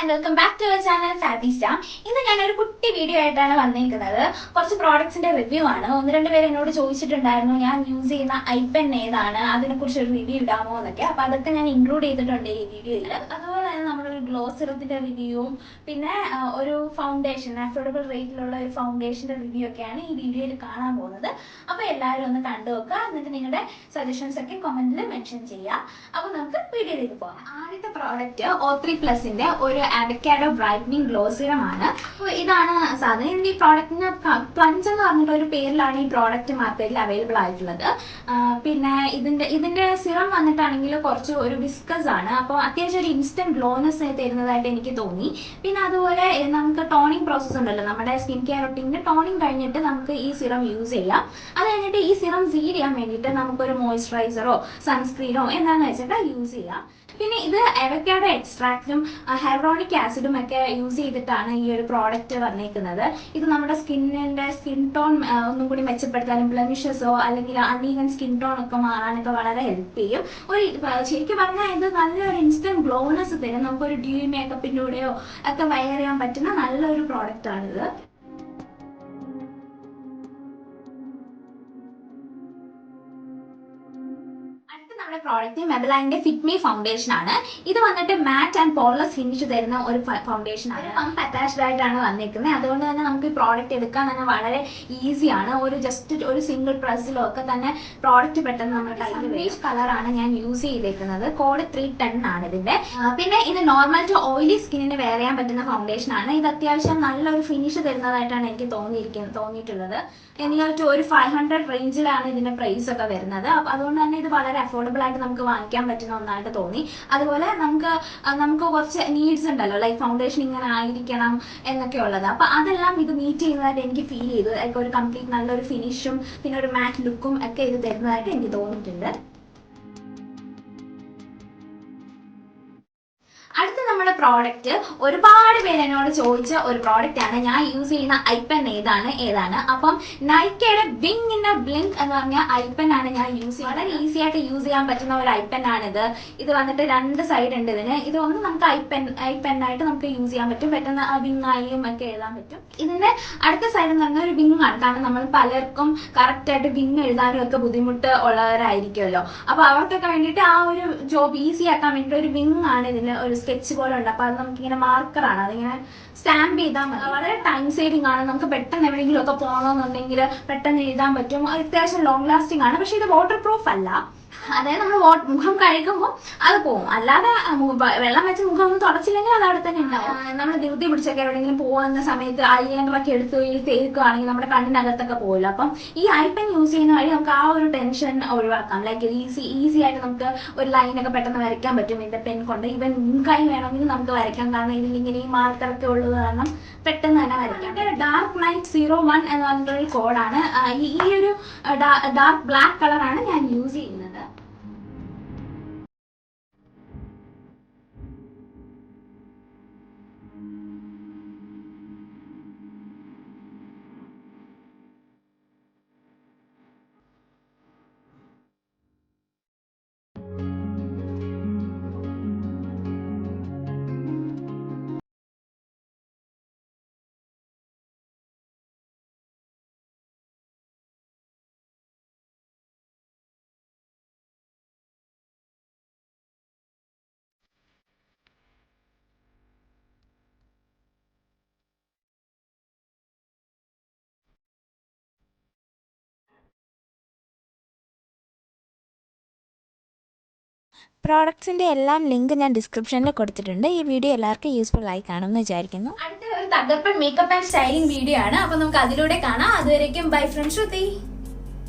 And welcome back to our channel Fabista. ഇന്ന് ഞാനൊരു കുട്ടി വീഡിയോ ആയിട്ടാണ് വന്നിരിക്കുന്നത്. കുറച്ച് പ്രോഡക്ട്സിന്റെ റിവ്യൂ ആണ്. ഒന്ന് രണ്ട് പേര് എന്നോട് ചോദിച്ചിട്ടുണ്ടായിരുന്നു ഞാൻ യൂസ് ചെയ്യുന്ന ഐപെൻ ഏതാണ്, അതിനെക്കുറിച്ച് ഒരു റിവ്യൂ ഇടാമോ എന്നൊക്കെ. അപ്പൊ അതൊക്കെ ഞാൻ ഇൻക്ലൂഡ് ചെയ്തിട്ടുണ്ട് ഈ വീഡിയോയിൽ. അതുപോലെ തന്നെ നമ്മളൊരു ഗ്ലോ സിറത്തിന്റെ റിവ്യൂവും പിന്നെ ഒരു ഫൗണ്ടേഷൻ, അഫോർഡബിൾ റേറ്റിലുള്ള ഒരു ഫൗണ്ടേഷന്റെ റിവ്യൂ ഒക്കെയാണ് ഈ വീഡിയോയിൽ കാണാൻ പോകുന്നത്. അപ്പൊ എല്ലാവരും ഒന്ന് കണ്ടു നോക്കുക, എന്നിട്ട് നിങ്ങളുടെ സജഷൻസ് ഒക്കെ കമന്റിൽ മെൻഷൻ ചെയ്യുക. അപ്പൊ നമുക്ക് വീഡിയോയിലേക്ക് പോകാം. ആദ്യത്തെ പ്രോഡക്റ്റ് O3+ന്റെ ഒരു അവക്കാഡോ ബ്രൈറ്റനിങ് ഗ്ലോ സിറം ആണ്. അപ്പോൾ ഇതാണ് സാധനം. ഇതിന്റെ ഈ പ്രോഡക്റ്റിന് പ്ലഞ്ച് എന്ന് പറഞ്ഞിട്ട് ഒരു പേരിലാണ് ഈ പ്രോഡക്റ്റ് മാർക്കറ്റിൽ അവൈലബിൾ ആയിട്ടുള്ളത്. പിന്നെ ഇതിന്റെ സിറം വന്നിട്ടാണെങ്കിൽ കുറച്ച് ഒരു വിസ്കസ് ആണ്. അപ്പോൾ അത്യാവശ്യം ഒരു ഇൻസ്റ്റന്റ് ഗ്ലോനെസ് തരുന്നതായിട്ട് എനിക്ക് തോന്നി. പിന്നെ അതുപോലെ നമുക്ക് ടോണിങ് പ്രോസസ്സ് ഉണ്ടല്ലോ, നമ്മുടെ സ്കിൻ കെയർ റൊട്ടീനിന്റെ ടോണിങ് കഴിഞ്ഞിട്ട് നമുക്ക് ഈ സിറം യൂസ് ചെയ്യാം. അത് കഴിഞ്ഞിട്ട് ഈ സിറം സീൽ ചെയ്യാൻ വേണ്ടിയിട്ട് നമുക്കൊരു മോയ്സ്ചറൈസറോ സൺസ്ക്രീനോ എന്താണെന്ന് വെച്ചിട്ട് യൂസ് ചെയ്യാം. പിന്നെ ഇത് അവക്കാഡോ എക്സ്ട്രാക്റ്റും ഹൈറോണിക് ആസിഡും ഒക്കെ യൂസ് ചെയ്തിട്ടാണ് ഈ ഒരു പ്രോഡക്റ്റ് വന്നിരിക്കുന്നത്. ഇത് നമ്മുടെ സ്കിൻ ടോൺ ഒന്നും കൂടി മെച്ചപ്പെടുത്താനും ബ്ലെമിഷസോ അല്ലെങ്കിൽ അൺഈവൻ സ്കിൻ ടോൺ ഒക്കെ മാറാനൊക്കെ വളരെ ഹെൽപ്പ് ചെയ്യും. ശരിക്കും പറഞ്ഞാൽ ഇത് നല്ലൊരു ഇൻസ്റ്റന്റ് ഗ്ലോനെസ് തരും. നമുക്കൊരു ഡ്യൂ മേക്കപ്പിൻ്റെ കൂടെയോ ഒക്കെ വെയർ ചെയ്യാൻ പറ്റുന്ന നല്ലൊരു പ്രോഡക്റ്റ് ആണിത്. പ്രോഡക്റ്റ് മെബലൈൻ്റെ ഫിറ്റ് മീ ഫൗണ്ടേഷൻ ആണ്. ഇത് വന്നിട്ട് മാറ്റ് ആൻഡ് പോർലെസ് ഫിനിഷ് തരുന്ന ഒരു ഫൗണ്ടേഷൻ ആണ്. പമ്പ് അറ്റാച്ച്ഡ് ആയിട്ടാണ് വന്നിരിക്കുന്നത്. അതുകൊണ്ട് തന്നെ നമുക്ക് ഈ പ്രോഡക്റ്റ് എടുക്കാൻ തന്നെ വളരെ ഈസിയാണ്. ഒരു സിംഗിൾ പ്രസ്സിലോ ഒക്കെ തന്നെ പ്രോഡക്റ്റ് പെട്ടെന്ന് നമ്മുടെ കയ്യിൽ വരും. കളറാണ് ഞാൻ യൂസ് ചെയ്തേക്കുന്നത്. കോഡ് 310 ആണ് ഇതിന്റെ. പിന്നെ ഇത് നോർമൽ ടു ഓയിലി സ്കിന്നിന് വെയർ ചെയ്യാൻ പറ്റുന്ന ഫൗണ്ടേഷൻ ആണ്. ഇത് അത്യാവശ്യം നല്ലൊരു ഫിനിഷ് തരുന്നതായിട്ടാണ് എനിക്ക് തോന്നിയിട്ടുള്ളത്. എനിക്ക് ഒരു 500 റേഞ്ചിലാണ് ഇതിന്റെ പ്രൈസ് ഒക്കെ വരുന്നത്. അതുകൊണ്ട് തന്നെ ഇത് വളരെ അഫോർഡബിൾ ആയിട്ട് നമുക്ക് വാങ്ങിക്കാൻ പറ്റുന്ന ഒന്നായിട്ട് തോന്നി. അതുപോലെ നമുക്ക് കുറച്ച് നീഡ്സ് ഉണ്ടല്ലോ, ലൈക്ക് ഫൗണ്ടേഷൻ ഇങ്ങനെ ആയിരിക്കണം എന്നൊക്കെ ഉള്ളത്. അപ്പൊ അതെല്ലാം ഇത് മീറ്റ് ചെയ്യുന്നതായിട്ട് എനിക്ക് ഫീൽ ചെയ്തു. ഒരു കംപ്ലീറ്റ് നല്ലൊരു ഫിനിഷും പിന്നെ ഒരു മാറ്റ് ലുക്കും ഒക്കെ ഇത് തരുന്നതായിട്ട് എനിക്ക് തോന്നിയിട്ടുണ്ട്. അടുത്ത നമ്മുടെ പ്രോഡക്റ്റ് ഒരുപാട് പേര് എന്നോട് ചോദിച്ച ഒരു പ്രോഡക്റ്റ് ആണ്. ഞാൻ യൂസ് ചെയ്യുന്ന ഐപെൻ ഏതാണ്. അപ്പം നൈക്കയുടെ വിങ് ഇൻ എ ബ്ലിങ്ക് എന്ന് പറഞ്ഞ ഐപെൻ ആണ് ഞാൻ യൂസ് ചെയ്യുന്നത്. വളരെ ഈസി ആയിട്ട് യൂസ് ചെയ്യാൻ പറ്റുന്ന ഒരു ഐപെൻ ആണിത്. ഇത് വന്നിട്ട് 2 സൈഡ് ഉണ്ട് ഇതിന്. ഇത് ഒന്ന് നമുക്ക് ഐപെൻ ആയിട്ട് നമുക്ക് യൂസ് ചെയ്യാൻ പറ്റും. പെട്ടെന്ന് വിങ് ആയും ഒക്കെ എഴുതാൻ പറ്റും. ഇതിന്റെ അടുത്ത സൈഡ് എന്ന് പറഞ്ഞാൽ ഒരു വിങ് ആണ്. കാരണം നമ്മൾ പലർക്കും കറക്റ്റ് ആയിട്ട് വിങ് എഴുതാനും ഒക്കെ ബുദ്ധിമുട്ട് ഉള്ളവരായിരിക്കുമല്ലോ. അപ്പൊ അവർക്കൊക്കെ വേണ്ടിയിട്ട് ആ ഒരു ജോബ് ഈസി ആക്കാൻ വേണ്ടിയിട്ട് ഒരു വിങ് ആണ് ഇതിന് ഒരു സ്കെച്ച് പോലെ ഉണ്ട്. അപ്പൊ അത് നമുക്കിങ്ങനെ മാർക്കറാണ്, അതിങ്ങനെ സ്റ്റാമ്പ് ചെയ്താൽ മതി. വളരെ ടൈം സേവിംഗ് ആണ്. നമുക്ക് പെട്ടെന്ന് എവിടെയെങ്കിലും ഒക്കെ പോകണമെന്നുണ്ടെങ്കിൽ പെട്ടെന്ന് എഴുതാൻ പറ്റും. അത്യാവശ്യം ലോങ് ലാസ്റ്റിംഗ് ആണ്. പക്ഷെ ഇത് വാട്ടർ പ്രൂഫ് അല്ല. അതായത് നമ്മൾ മുഖം കഴുകുമ്പോൾ അത് പോകും. അല്ലാതെ വെള്ളം വെച്ച് മുഖം ഒന്നും തുടച്ചില്ലെങ്കിൽ അത് അവിടെ തന്നെ ഉണ്ടാവും. നമ്മൾ ധൃതി പിടിച്ചൊക്കെ എവിടെയെങ്കിലും പോകുന്ന സമയത്ത് ഐലൈനറൊക്കെ എടുത്ത് തേക്കുകയാണെങ്കിൽ നമ്മുടെ കണ്ണിനകത്തൊക്കെ പോകില്ല. അപ്പം ഈ ഐപെൻ യൂസ് ചെയ്യുന്ന വഴി നമുക്ക് ആ ഒരു ടെൻഷൻ ഒഴിവാക്കാം. ലൈക്ക് ഈസി ആയിട്ട് നമുക്ക് ഒരു ലൈനൊക്കെ പെട്ടെന്ന് വരയ്ക്കാൻ പറ്റും ഇതിന്റെ പെൻ കൊണ്ട്. ഈവൻ മുൻകായി വേണമെങ്കിൽ നമുക്ക് വരയ്ക്കാം. കാരണം ഇതിലിങ്ങനെ ഈ മാർക്കറൊക്കെ ഉള്ളത് കാരണം പെട്ടെന്ന് തന്നെ വരയ്ക്കാം. ഡാർക്ക് നൈറ്റ് 01 എന്ന് പറഞ്ഞിട്ടൊരു കോഡാണ്. ഈ ഒരു ഡാർക്ക് ബ്ലാക്ക് കളറാണ് ഞാൻ യൂസ് ചെയ്യുന്നത്. പ്രോഡക്ട്സിൻ്റെ എല്ലാം ലിങ്ക് ഞാൻ ഡിസ്ക്രിപ്ഷനിൽ കൊടുത്തിട്ടുണ്ട്. ഈ വീഡിയോ എല്ലാവർക്കും യൂസ്ഫുൾ ആയി കാണുമെന്ന് വിചാരിക്കുന്നു. അടുത്ത ഒരു തകർപ്പൻ മേക്കപ്പ് ആൻഡ് സ്റ്റൈലിംഗ് വീഡിയോ ആണ്. അപ്പൊ നമുക്ക് അതിലൂടെ കാണാം. അതുവരേക്കും ബൈ ഫ്രം ശ്രുതി.